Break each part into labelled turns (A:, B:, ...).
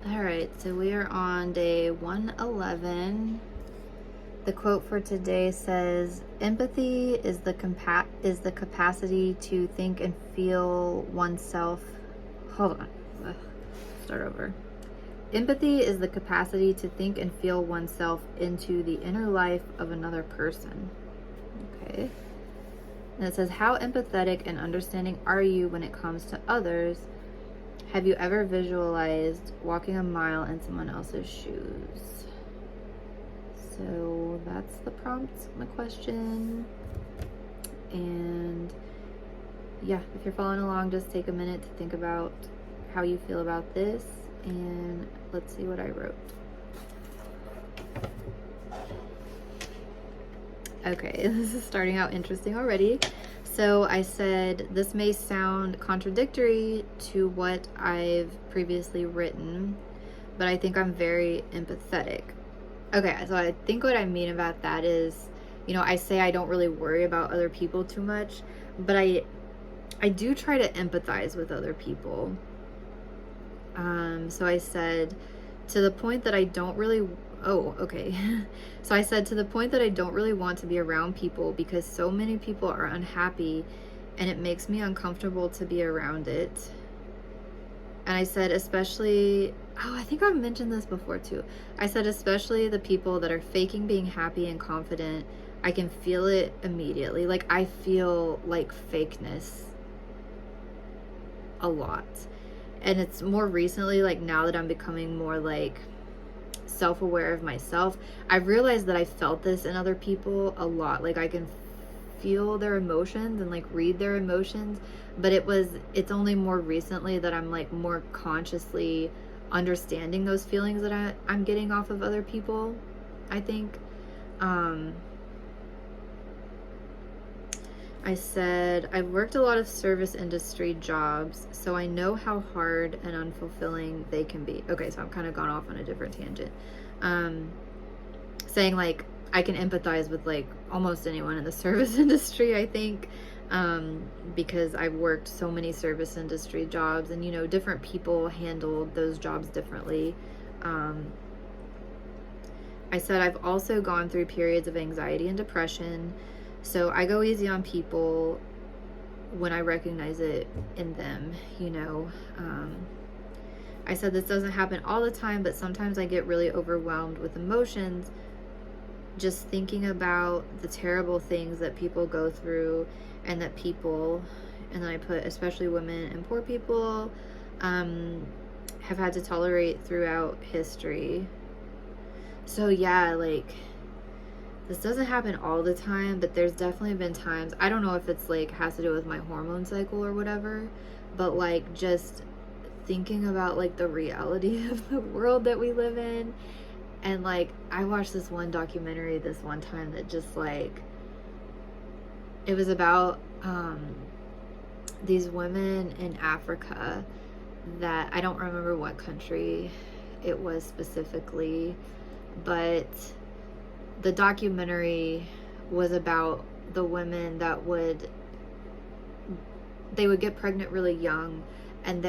A: All right, so we are on day 111. The quote for today says, "Empathy is the capacity to think and feel oneself." Hold on. Ugh, start over. Empathy is the capacity to think and feel oneself into the inner life of another person. Okay. And it says, "How empathetic and understanding are you when it comes to others? Have you ever visualized walking a mile in someone else's shoes?" So that's the prompt, my question. And yeah, if you're following along, just take a minute to think about how you feel about this. And let's see what I wrote. Okay, this is starting out interesting already. So I said, this may sound contradictory to what I've previously written, but I think I'm very empathetic. Okay, so I think what I mean about that is, I say I don't really worry about other people too much, but I do try to empathize with other people. So I said, to the point that I don't really, oh, okay. So I said, to the point that I don't really want to be around people because so many people are unhappy and it makes me uncomfortable to be around it. And I said, especially, oh, I think I've mentioned this before too. I said, especially the people that are faking being happy and confident, I can feel it immediately. Like, I feel like fakeness a lot. And it's more recently, like now that I'm becoming more like self-aware of myself, I realized that I felt this in other people a lot. Like, I can feel their emotions and like read their emotions, but it's only more recently that I'm like more consciously understanding those feelings that I'm getting off of other people, I think. I said, I've worked a lot of service industry jobs, so I know how hard and unfulfilling they can be. Okay, so I'm kind of gone off on a different tangent. Saying like, I can empathize with like almost anyone in the service industry, I think, because I've worked so many service industry jobs, and different people handled those jobs differently. I said I've also gone through periods of anxiety and depression, so I go easy on people when I recognize it in them. I said this doesn't happen all the time, but sometimes I get really overwhelmed with emotions just thinking about the terrible things that people go through, and that people, and then I put especially women and poor people, have had to tolerate throughout history. So yeah, like, this doesn't happen all the time, but there's definitely been times, I don't know if it's like has to do with my hormone cycle or whatever, but like just thinking about like the reality of the world that we live in. And like, I watched this one documentary this one time that just like, it was about these women in Africa that, I don't remember what country it was specifically, but the documentary was about the women that they would get pregnant really young, and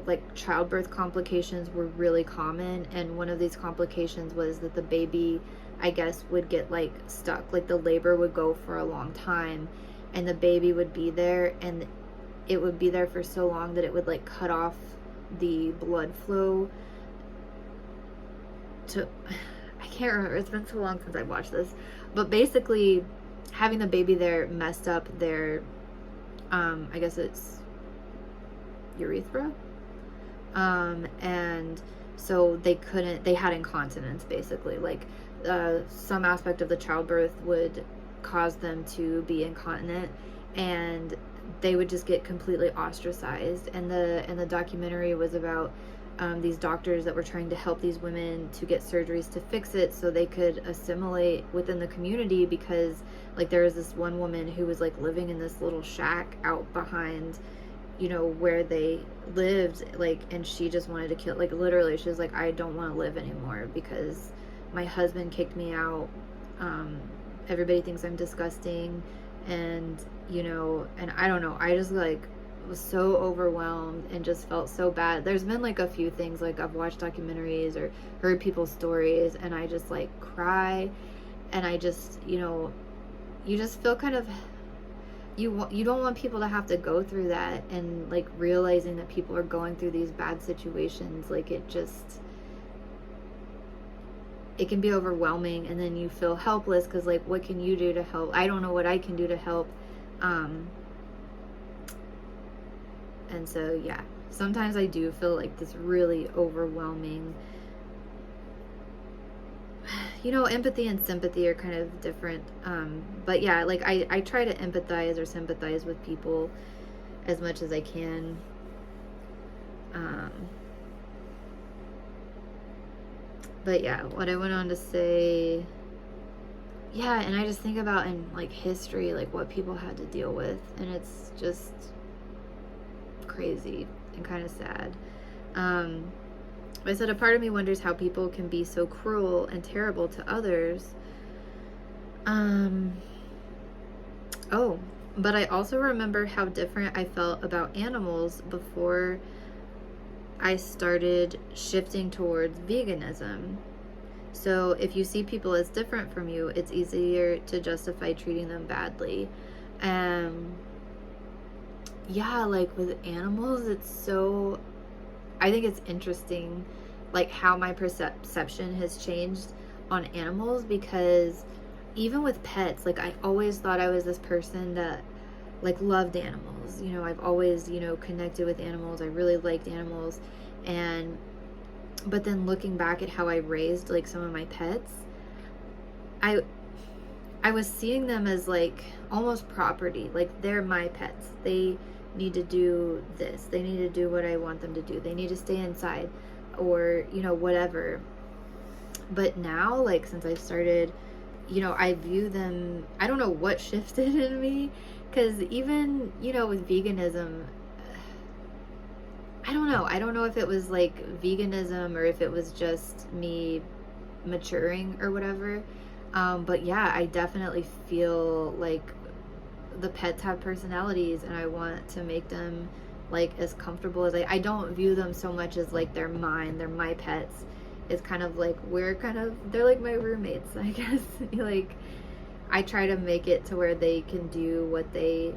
A: like childbirth complications were really common, and one of these complications was that the baby, I guess, would get like stuck, like the labor would go for a long time, and the baby would be there, and it would be there for so long that it would like cut off the blood flow to I can't remember, it's been so long since I watched this, but basically having the baby there messed up their I guess it's urethra, and so they had incontinence basically, like some aspect of the childbirth would cause them to be incontinent, and they would just get completely ostracized. And the documentary was about these doctors that were trying to help these women to get surgeries to fix it so they could assimilate within the community, because like there was this one woman who was like living in this little shack out behind where they lived, like, and she just wanted to kill, like, literally she was like, I don't want to live anymore because my husband kicked me out, everybody thinks I'm disgusting, and and I don't know, I just like was so overwhelmed and just felt so bad. There's been like a few things, like I've watched documentaries or heard people's stories, and I just like cry, and I just, you just feel kind of, you don't want people to have to go through that, and like realizing that people are going through these bad situations, like it can be overwhelming, and then you feel helpless because like what can you do to help? I don't know what I can do to help. And so yeah, sometimes I do feel like this really overwhelming, empathy and sympathy are kind of different. But yeah, like I try to empathize or sympathize with people as much as I can. But yeah, what I went on to say, yeah, and I just think about in like history, like what people had to deal with, and it's just crazy and kind of sad. I said, a part of me wonders how people can be so cruel and terrible to others. Oh, but I also remember how different I felt about animals before I started shifting towards veganism. So if you see people as different from you, it's easier to justify treating them badly. Yeah, like with animals, I think it's interesting, like how my perception has changed on animals, because even with pets, like I always thought I was this person that like loved animals. I've always, connected with animals. I really liked animals. But then looking back at how I raised like some of my pets, I was seeing them as like almost property. Like they're my pets. They need to do this. They need to do what I want them to do. They need to stay inside or, whatever. But now, like since I've started, I view them, I don't know what shifted in me, because even, with veganism, I don't know. I don't know if it was like veganism or if it was just me maturing or whatever. But yeah, I definitely feel like the pets have personalities, and I want to make them like as comfortable as I don't view them so much as like they're my pets. It's kind of like they're like my roommates, I guess. Like I try to make it to where they can do what they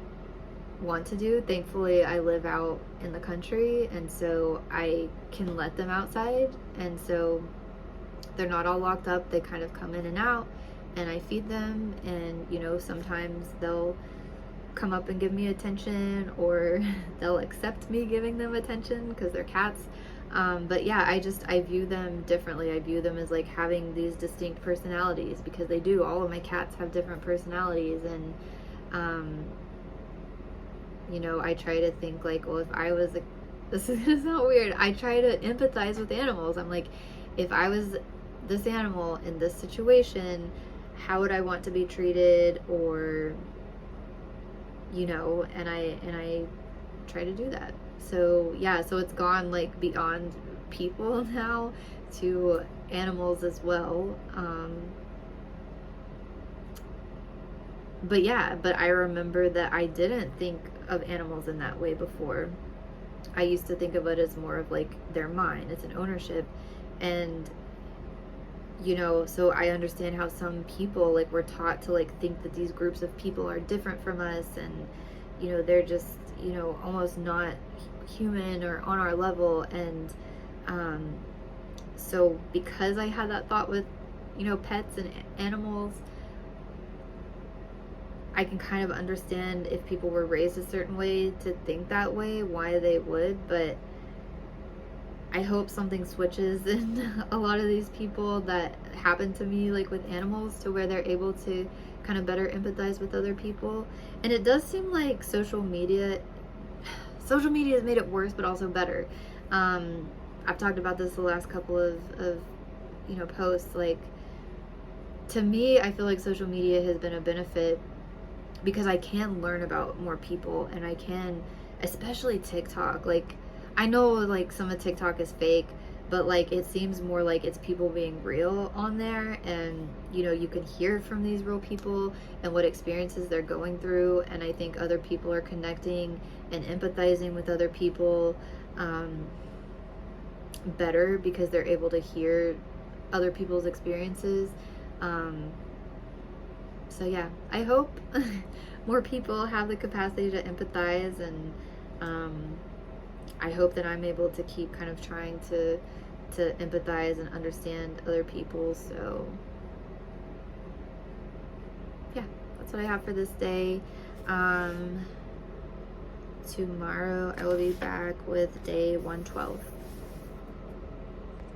A: want to do. Thankfully, I live out in the country, and so I can let them outside, and so they're not all locked up. They kind of come in and out, and I feed them, and sometimes they'll come up and give me attention, or they'll accept me giving them attention because they're cats. But yeah, I view them differently. I view them as like having these distinct personalities, because they do. All of my cats have different personalities, and I try to think like, well, if I was this is gonna sound weird, I try to empathize with animals. I'm like, if I was this animal in this situation, how would I want to be treated? Or and I try to do that. So yeah, so it's gone like beyond people now to animals as well. But yeah, but I remember that I didn't think of animals in that way before. I used to think of it as more of like they're mine, it's an ownership. And so I understand how some people like were taught to like think that these groups of people are different from us, and they're just almost not human or on our level. And so because I had that thought with pets and animals, I can kind of understand if people were raised a certain way to think that way, why they would. But I hope something switches in a lot of these people that happen to me, like with animals, to where they're able to kind of better empathize with other people. And it does seem like social media has made it worse, but also better. I've talked about this the last couple of posts. Like, to me, I feel like social media has been a benefit because I can learn about more people, and I can, especially TikTok. Like, I know like some of TikTok is fake, but like it seems more like it's people being real on there, and you know, you can hear from these real people and what experiences they're going through. And I think other people are connecting and empathizing with other people better because they're able to hear other people's experiences. So yeah, I hope more people have the capacity to empathize, and I hope that I'm able to keep kind of trying to empathize and understand other people. So yeah, that's what I have for this day. Tomorrow I will be back with day 112.